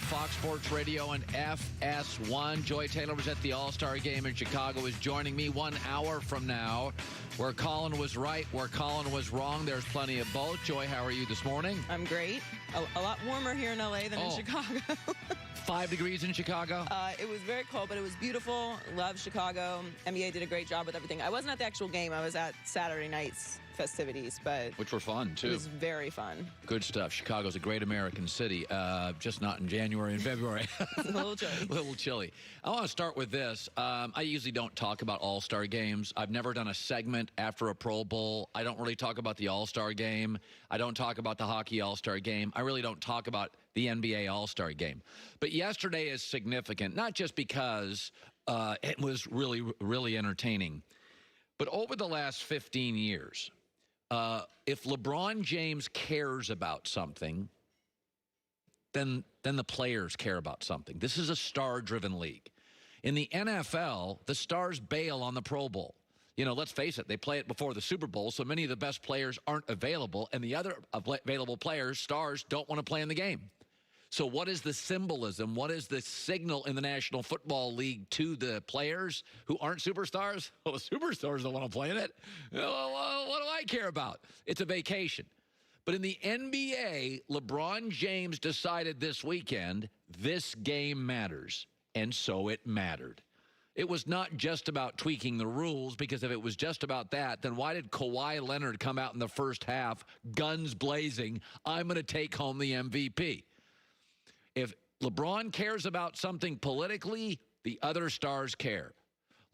Fox Sports Radio and FS1. Joy Taylor was at the All-Star Game in Chicago, is joining me 1 hour from now. Where Colin was right, where Colin was wrong, there's plenty of both. Joy, how are you this morning? I'm great. A lot warmer here in L.A. than in Chicago. 5 degrees in Chicago? It was very cold, but it was beautiful. Love Chicago. NBA did a great job with everything. I wasn't at the actual game. I was at Saturday night's festivities, but which were fun, too. It was very fun. Good stuff. Chicago's a great American city, just not in January and February. It's a little chilly. A little chilly. I want to start with this. I usually don't talk about All-Star games. I've never done a segment after a Pro Bowl. I don't really talk about the All-Star game. I don't talk about the hockey All-Star game. I really don't talk about the NBA All-Star game. But yesterday is significant, not just because it was really, really entertaining, but over the last 15 years, if LeBron James cares about something, then the players care about something. This is a star-driven league. In the NFL, the stars bail on the Pro Bowl. You know, let's face it, they play it before the Super Bowl, so many of the best players aren't available, and the other available players, stars, don't want to play in the game. So what is the symbolism? What is the signal in the National Football League to the players who aren't superstars? Well, the superstars don't want to play in it. Well, what do I care about? It's a vacation. But in the NBA, LeBron James decided this weekend, this game matters. And so it mattered. It was not just about tweaking the rules, because if it was just about that, then why did Kawhi Leonard come out in the first half, guns blazing, I'm going to take home the MVP? If LeBron cares about something politically, the other stars care.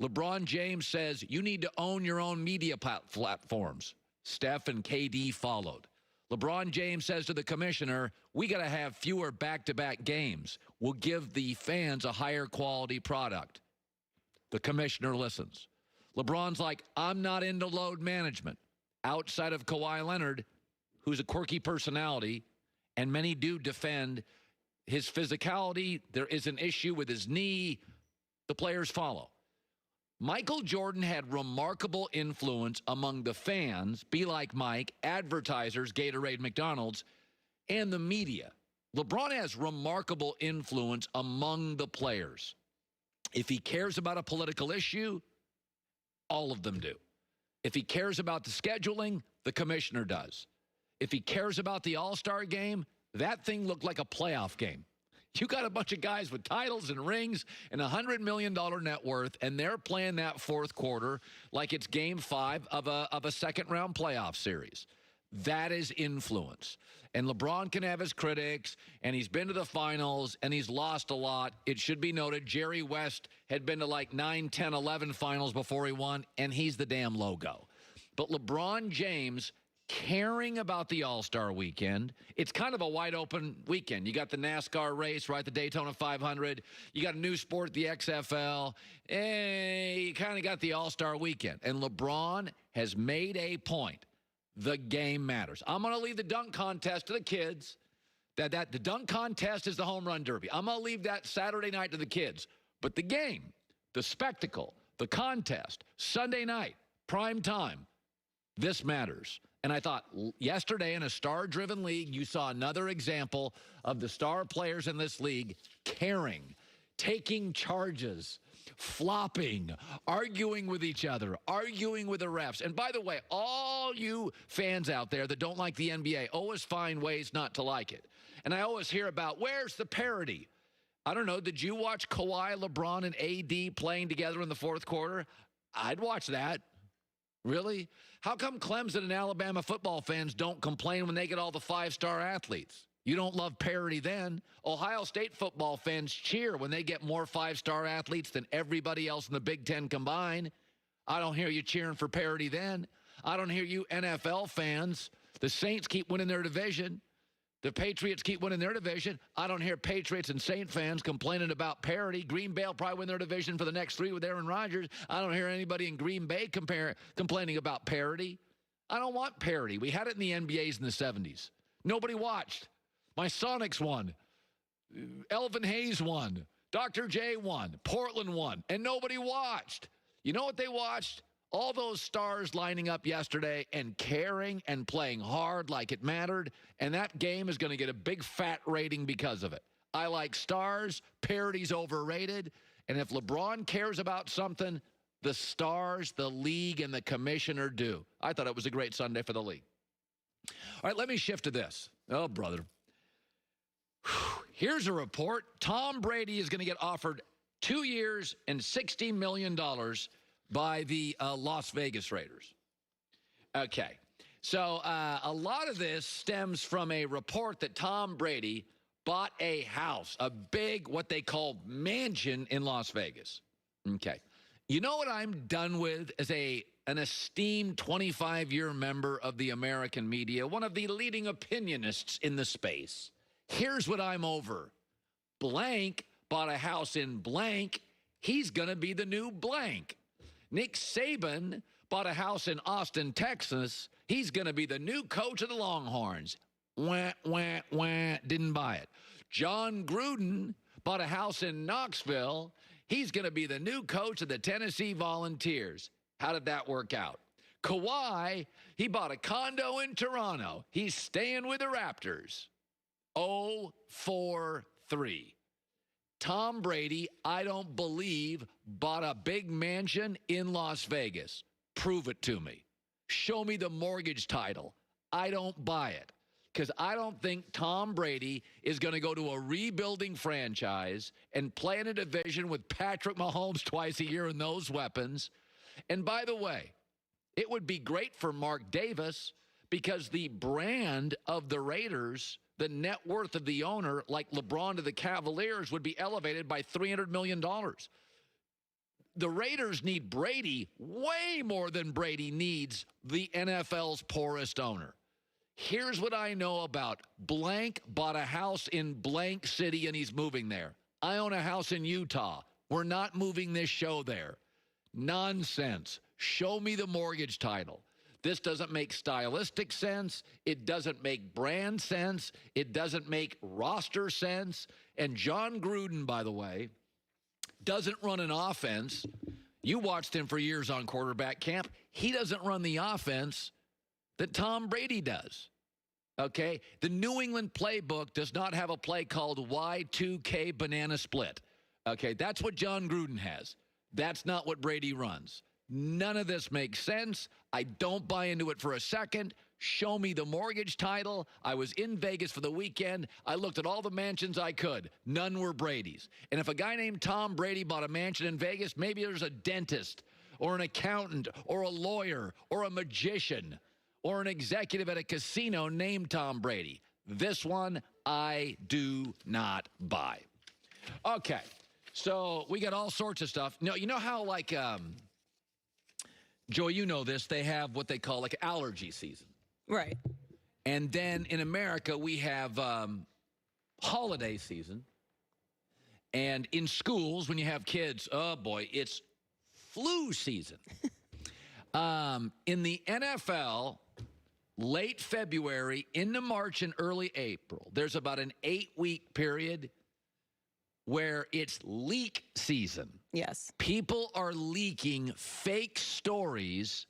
LeBron James says you need to own your own media platforms. Steph and KD followed. LeBron James says to the commissioner, we got to have fewer back-to-back games. We'll give the fans a higher quality product. The commissioner listens. LeBron's like, I'm not into load management. Outside of Kawhi Leonard, who's a quirky personality, and many do defend his physicality, there is an issue with his knee, the players follow. Michael Jordan had remarkable influence among the fans, Be Like Mike, advertisers, Gatorade, McDonald's, and the media. LeBron has remarkable influence among the players. If he cares about a political issue, all of them do. If he cares about the scheduling, the commissioner does. If he cares about the All-Star game, that thing looked like a playoff game. You got a bunch of guys with titles and rings and $100 million net worth, and they're playing that fourth quarter like it's game 5 of a second-round playoff series. That is influence. And LeBron can have his critics, and he's been to the finals, and he's lost a lot. It should be noted, Jerry West had been to like 9, 10, 11 finals before he won, and he's the damn logo. But LeBron James caring about the All-Star weekend, it's kind of a wide-open weekend. You got the NASCAR race, right, the Daytona 500. You got a new sport, the XFL. You kind of got the All-Star weekend. And LeBron has made a point. The game matters. I'm going to leave the dunk contest to the kids. The dunk contest is the home run derby. I'm going to leave that Saturday night to the kids. But the game, the spectacle, the contest, Sunday night, prime time, this matters. And I thought yesterday in a star-driven league, you saw another example of the star players in this league caring, taking charges, flopping, arguing with each other, arguing with the refs. And by the way, all you fans out there that don't like the NBA always find ways not to like it. And I always hear about, where's the parity? I don't know, did you watch Kawhi, LeBron, and AD playing together in the fourth quarter? I'd watch that. Really? How come Clemson and Alabama football fans don't complain when they get all the 5-star athletes? You don't love parity then. Ohio State football fans cheer when they get more 5-star athletes than everybody else in the Big Ten combined. I don't hear you cheering for parity then. I don't hear you NFL fans. The Saints keep winning their division. The Patriots keep winning their division. I don't hear Patriots and Saint fans complaining about parity. Green Bay will probably win their division for the next 3 with Aaron Rodgers. I don't hear anybody in Green Bay complaining about parity. I don't want parity. We had it in the NBAs in the 70s. Nobody watched. My Sonics won. Elvin Hayes won. Dr. J won. Portland won. And nobody watched. You know what they watched? All those stars lining up yesterday and caring and playing hard like it mattered, and that game is going to get a big fat rating because of it. I like stars. Parity's overrated. And if LeBron cares about something, the stars, the league, and the commissioner do. I thought it was a great Sunday for the league. All right, let me shift to this. Oh, brother. Here's a report. Tom Brady is going to get offered 2 years and $60 million by the Las Vegas Raiders. Okay. So a lot of this stems from a report that Tom Brady bought a house, a big, what they call mansion in Las Vegas. Okay. You know what I'm done with as an esteemed 25-year member of the American media, one of the leading opinionists in the space? Here's what I'm over. Blank bought a house in blank. He's going to be the new blank. Nick Saban bought a house in Austin, Texas. He's going to be the new coach of the Longhorns. Wah, wah, wah. Didn't buy it. John Gruden bought a house in Knoxville. He's going to be the new coach of the Tennessee Volunteers. How did that work out? Kawhi, he bought a condo in Toronto. He's staying with the Raptors. 0-4-3. Tom Brady, I don't believe, bought a big mansion in Las Vegas. Prove it to me. Show me the mortgage title. I don't buy it. Because I don't think Tom Brady is going to go to a rebuilding franchise and play in a division with Patrick Mahomes twice a year and those weapons. And by the way, it would be great for Mark Davis because the brand of the Raiders, the net worth of the owner, like LeBron to the Cavaliers, would be elevated by $300 million. The Raiders need Brady way more than Brady needs the NFL's poorest owner. Here's what I know about blank bought a house in blank city and he's moving there. I own a house in Utah. We're not moving this show there. Nonsense. Show me the mortgage title. This doesn't make stylistic sense. It doesn't make brand sense. It doesn't make roster sense. And John Gruden, by the way, doesn't run an offense. You watched him for years on quarterback camp. He doesn't run the offense that Tom Brady does. Okay? The New England playbook does not have a play called Y2K banana split. Okay? That's what John Gruden has. That's not what Brady runs. None of this makes sense. I don't buy into it for a second. Show me the mortgage title. I was in Vegas for the weekend. I looked at all the mansions I could. None were Brady's. And if a guy named Tom Brady bought a mansion in Vegas, maybe there's a dentist or an accountant or a lawyer or a magician or an executive at a casino named Tom Brady. This one, I do not buy. Okay, so we got all sorts of stuff. No, you know how, like, Joy, you know this, they have what they call, like, allergy season. Right. And then in America, we have holiday season. And in schools, when you have kids, oh, boy, it's flu season. In the NFL, late February into March and early April, there's about an 8-week period where it's leak season. Yes. People are leaking fake stories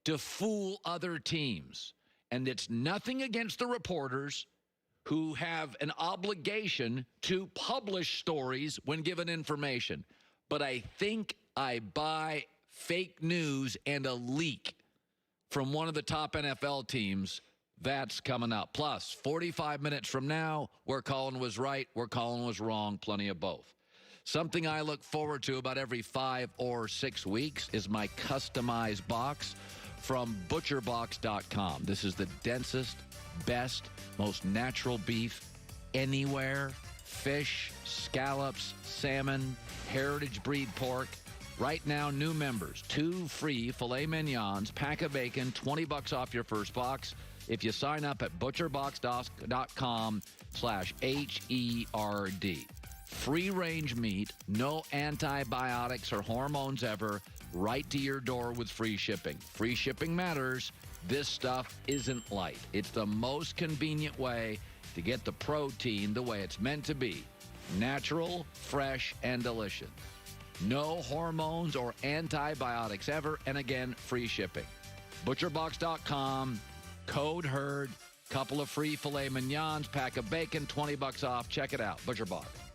to fool other teams. And it's nothing against the reporters who have an obligation to publish stories when given information. But I think I buy fake news and a leak from one of the top NFL teams. That's coming up. Plus, 45 minutes from now, where Colin was right, where Colin was wrong, plenty of both. Something I look forward to about every 5 or 6 weeks is my customized box from butcherbox.com. This is the densest, best, most natural beef anywhere. Fish, scallops, salmon, heritage breed pork. Right now, new members, 2 free filet mignons, pack of bacon, $20 off your first box if you sign up at butcherbox.com/HERD. Free-range meat, no antibiotics or hormones ever, right to your door with free shipping. Free shipping matters. This stuff isn't light. It's the most convenient way to get the protein the way it's meant to be. Natural, fresh, and delicious. No hormones or antibiotics ever, and again, free shipping. Butcherbox.com, code HERD, Couple of free filet mignons, pack of bacon, $20 off. Check it out. Butcher Box.